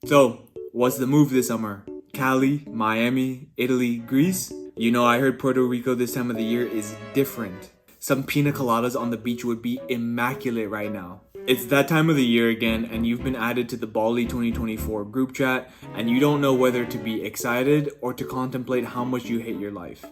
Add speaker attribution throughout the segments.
Speaker 1: So, what's the move this summer? Cali, Miami, Italy, Greece? You know, I heard Puerto Rico this time of the year is different. Some pina coladas on the beach would be immaculate right now. It's that time of the year again, and you've been added to the Bali 2024 group chat, and you don't know whether to be excited or to contemplate how much you hate your life.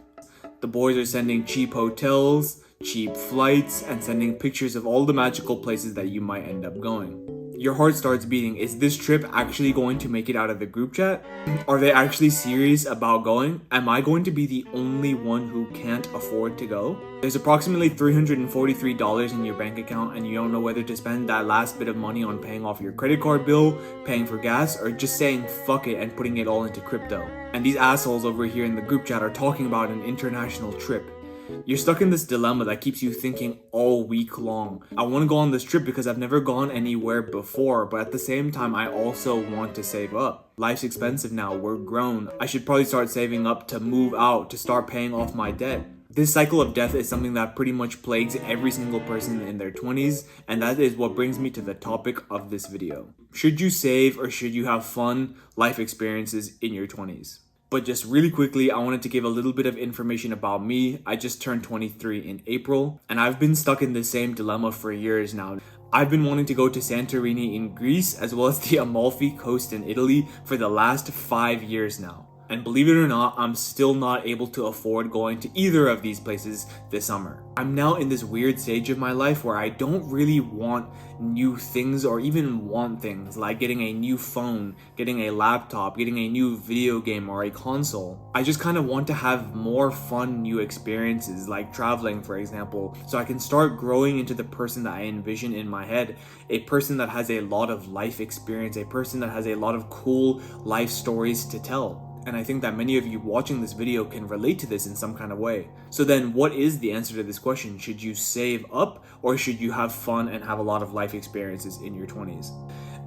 Speaker 1: The boys are sending cheap hotels, cheap flights, and sending pictures of all the magical places that you might end up going. Your heart starts beating. Is this trip actually going to make it out of the group chat? Are they actually serious about going? Am I going to be the only one who can't afford to go? There's approximately $343 in your bank account and you don't know whether to spend that last bit of money on paying off your credit card bill, paying for gas, or just saying fuck it and putting it all into crypto. And these assholes over here in the group chat are talking about an international trip. You're stuck in this dilemma that keeps you thinking all week long. I want to go on this trip because I've never gone anywhere before, but at the same time, I also want to save up. Life's expensive now, we're grown. I should probably start saving up to move out, to start paying off my debt. This cycle of death is something that pretty much plagues every single person in their 20s, and that is what brings me to the topic of this video. Should you save or should you have fun life experiences in your 20s? But just really quickly, I wanted to give a little bit of information about me. I just turned 23 in April, and I've been stuck in the same dilemma for years now. I've been wanting to go to Santorini in Greece, as well as the Amalfi Coast in Italy for the last 5 years now. And believe it or not, I'm still not able to afford going to either of these places this summer. I'm now in this weird stage of my life where I don't really want new things or even want things like getting a new phone, getting a laptop, getting a new video game or a console. I just kind of want to have more fun new experiences like traveling, for example, so I can start growing into the person that I envision in my head, a person that has a lot of life experience, a person that has a lot of cool life stories to tell. And I think that many of you watching this video can relate to this in some kind of way. So then what is the answer to this question? Should you save up or should you have fun and have a lot of life experiences in your 20s?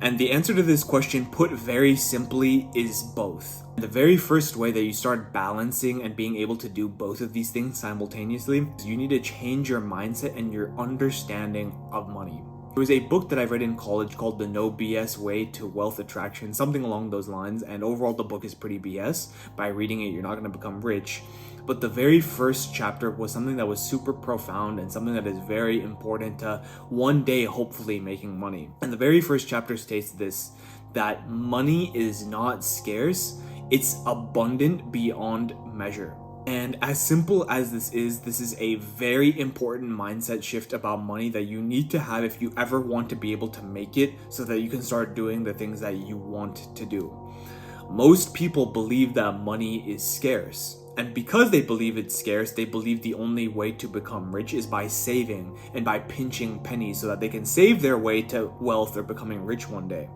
Speaker 1: And the answer to this question, put very simply, is both. The very first way that you start balancing and being able to do both of these things simultaneously is you need to change your mindset and your understanding of money. There was a book that I read in college called The No BS Way to Wealth Attraction, something along those lines, and overall the book is pretty BS. By reading it, you're not going to become rich. But the very first chapter was something that was super profound and something that is very important to one day hopefully making money. And the very first chapter states this, that money is not scarce, it's abundant beyond measure. And as simple as this is a very important mindset shift about money that you need to have if you ever want to be able to make it so that you can start doing the things that you want to do. Most people believe that money is scarce. And because they believe it's scarce, they believe the only way to become rich is by saving and by pinching pennies so that they can save their way to wealth or becoming rich one day.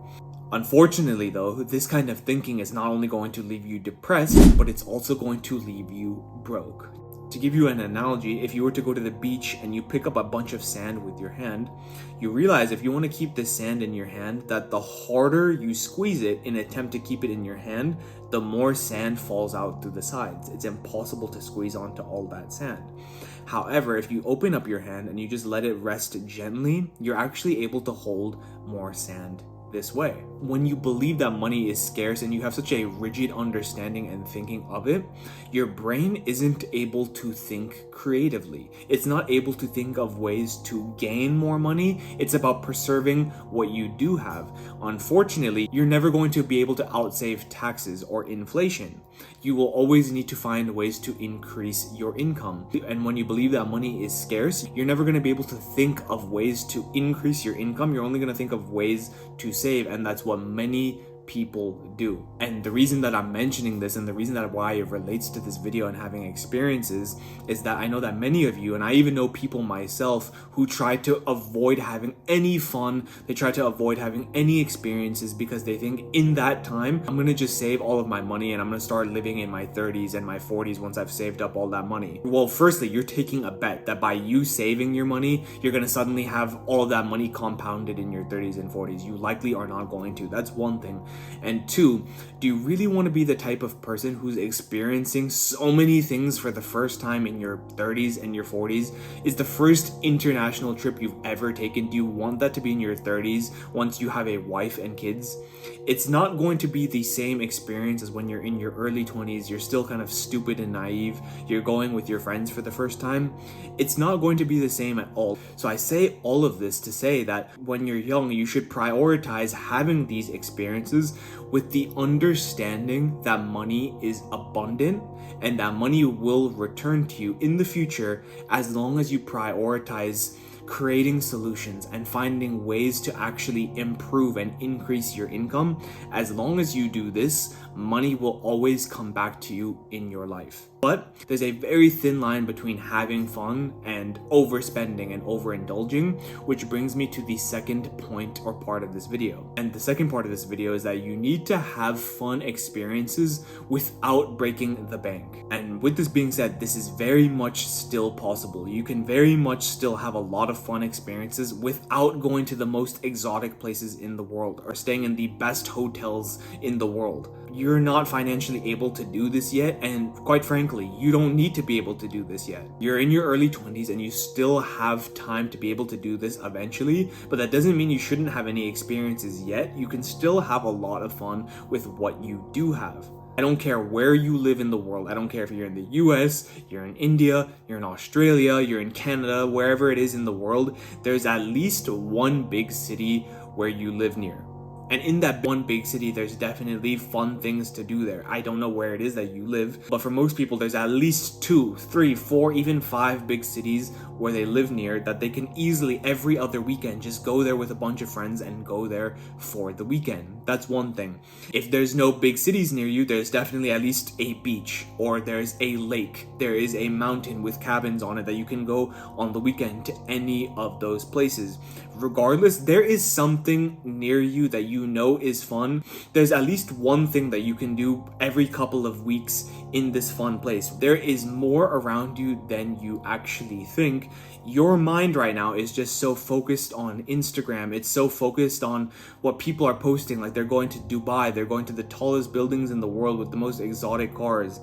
Speaker 1: Unfortunately though, this kind of thinking is not only going to leave you depressed, but it's also going to leave you broke. To give you an analogy, if you were to go to the beach and you pick up a bunch of sand with your hand, you realize if you want to keep the sand in your hand, that the harder you squeeze it in an attempt to keep it in your hand, the more sand falls out through the sides. It's impossible to squeeze onto all that sand. However, if you open up your hand and you just let it rest gently, you're actually able to hold more sand this way. When you believe that money is scarce and you have such a rigid understanding and thinking of it, your brain isn't able to think creatively. It's not able to think of ways to gain more money. It's about preserving what you do have. Unfortunately, you're never going to be able to outsave taxes or inflation. You will always need to find ways to increase your income. And when you believe that money is scarce, you're never going to be able to think of ways to increase your income. You're only going to think of ways to save, and that's what many people do. And the reason that I'm mentioning this and the reason that why it relates to this video and having experiences is that I know that many of you, and I even know people myself, who try to avoid having any fun, they try to avoid having any experiences because they think in that time I'm gonna just save all of my money and I'm gonna start living in my 30s and my 40s once I've saved up all that money. Well, firstly, you're taking a bet that by you saving your money, you're gonna suddenly have all of that money compounded in your 30s and 40s. You likely are not going to. That's one thing. And two, do you really want to be the type of person who's experiencing so many things for the first time in your 30s and your 40s? Is the first international trip you've ever taken, do you want that to be in your 30s once you have a wife and kids? It's not going to be the same experience as when you're in your early 20s, you're still kind of stupid and naive, you're going with your friends for the first time. It's not going to be the same at all. So I say all of this to say that when you're young, you should prioritize having these experiences with the understanding that money is abundant and that money will return to you in the future as long as you prioritize creating solutions and finding ways to actually improve and increase your income. As long as you do this, money will always come back to you in your life. But there's a very thin line between having fun and overspending and overindulging, which brings me to the second point or part of this video. And the second part of this video is that you need to have fun experiences without breaking the bank. And with this being said, this is very much still possible. You can very much still have a lot of fun experiences without going to the most exotic places in the world or staying in the best hotels in the world. You're not financially able to do this yet, and quite frankly, you don't need to be able to do this yet. You're in your early 20s and you still have time to be able to do this eventually, but that doesn't mean you shouldn't have any experiences yet. You can still have a lot of fun with what you do have. I don't care where you live in the world. I don't care if you're in the US, you're in India, you're in Australia, you're in Canada, wherever it is in the world, there's at least one big city where you live near. And in that one big city, there's definitely fun things to do there. I don't know where it is that you live, but for most people, there's at least 2, 3, 4, even 5 big cities where they live near that they can easily every other weekend just go there with a bunch of friends and go there for the weekend. That's one thing. If there's no big cities near you, there's definitely at least a beach, or there's a lake, there is a mountain with cabins on it that you can go on the weekend to any of those places. Regardless, there is something near you that you know is fun. There's at least one thing that you can do every couple of weeks in this fun place. There is more around you than you actually think. Your mind right now is just so focused on Instagram. It's so focused on what people are posting, like they're going to Dubai, they're going to the tallest buildings in the world with the most exotic cars.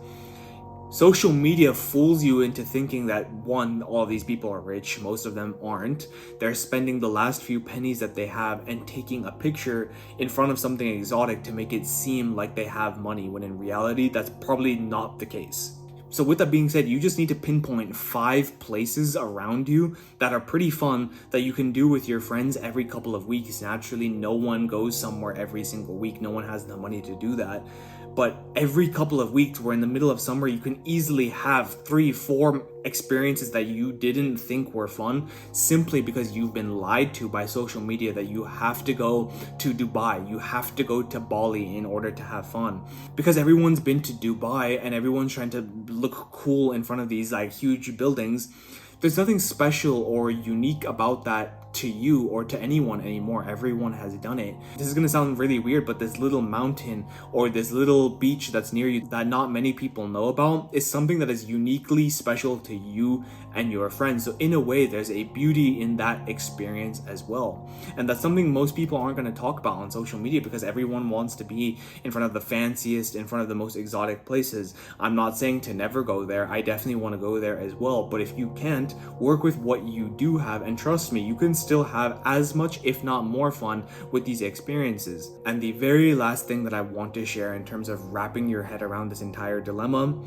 Speaker 1: Social media fools you into thinking that, one, all these people are rich. Most of them aren't. They're spending the last few pennies that they have and taking a picture in front of something exotic to make it seem like they have money, when in reality, that's probably not the case. So with that being said, you just need to pinpoint 5 places around you that are pretty fun that you can do with your friends every couple of weeks. Naturally, no one goes somewhere every single week. No one has the money to do that. But every couple of weeks, we're in the middle of summer, you can easily have 3, 4 experiences that you didn't think were fun simply because you've been lied to by social media that you have to go to Dubai, you have to go to Bali in order to have fun. Because everyone's been to Dubai and everyone's trying to look cool in front of these like huge buildings. There's nothing special or unique about that to you or to anyone anymore. Everyone has done it. This is gonna sound really weird, but this little mountain or this little beach that's near you that not many people know about is something that is uniquely special to you and your friends. So in a way, there's a beauty in that experience as well. And that's something most people aren't gonna talk about on social media because everyone wants to be in front of the fanciest, in front of the most exotic places. I'm not saying to never go there. I definitely want to go there as well. But if you can't, work with what you do have, and trust me, you can still have as much, if not more, fun with these experiences. And the very last thing that I want to share in terms of wrapping your head around this entire dilemma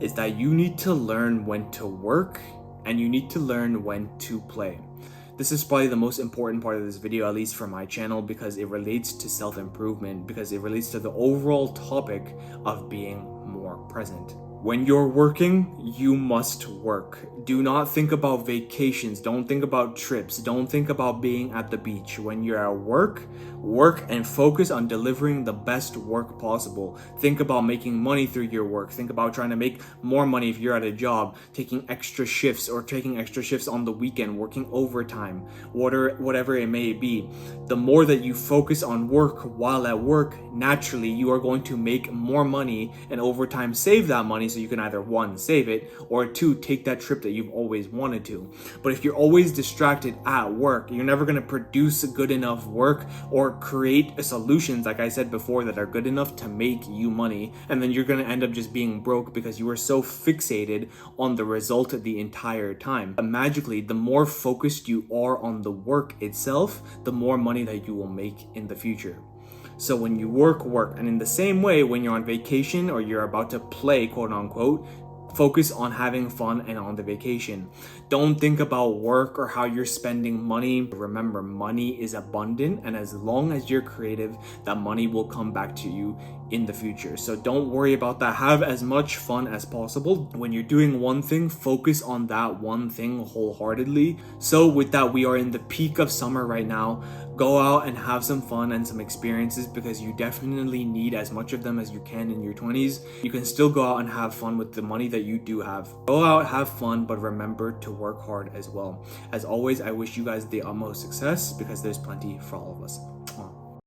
Speaker 1: is that you need to learn when to work and you need to learn when to play. This is probably the most important part of this video, at least for my channel, because it relates to self-improvement, because it relates to the overall topic of being more present. When you're working, you must work. Do not think about vacations. Don't think about trips. Don't think about being at the beach. When you're at work, work and focus on delivering the best work possible. Think about making money through your work. Think about trying to make more money if you're at a job, taking extra shifts or taking extra shifts on the weekend, working overtime, whatever it may be. The more that you focus on work while at work, naturally you are going to make more money and over time save that money so you can either one, save it, or two, take that trip that you've always wanted to. But if you're always distracted at work, you're never going to produce good enough work or create solutions, like I said before, that are good enough to make you money. And then you're going to end up just being broke because you were so fixated on the result the entire time. But magically, the more focused you are on the work itself, the more money that you will make in the future. So when you work, and in the same way, when you're on vacation or you're about to play, quote unquote, focus on having fun and on the vacation. Don't think about work or how you're spending money. Remember, money is abundant, and as long as you're creative, that money will come back to you in the future. So don't worry about that. Have as much fun as possible. When you're doing one thing, focus on that one thing wholeheartedly. So with that, we are in the peak of summer right now. Go out and have some fun and some experiences, because you definitely need as much of them as you can in your 20s. You can still go out and have fun with the money that you do have. Go out, have fun, but remember to work hard as well. As always, I wish you guys the utmost success, because there's plenty for all of us.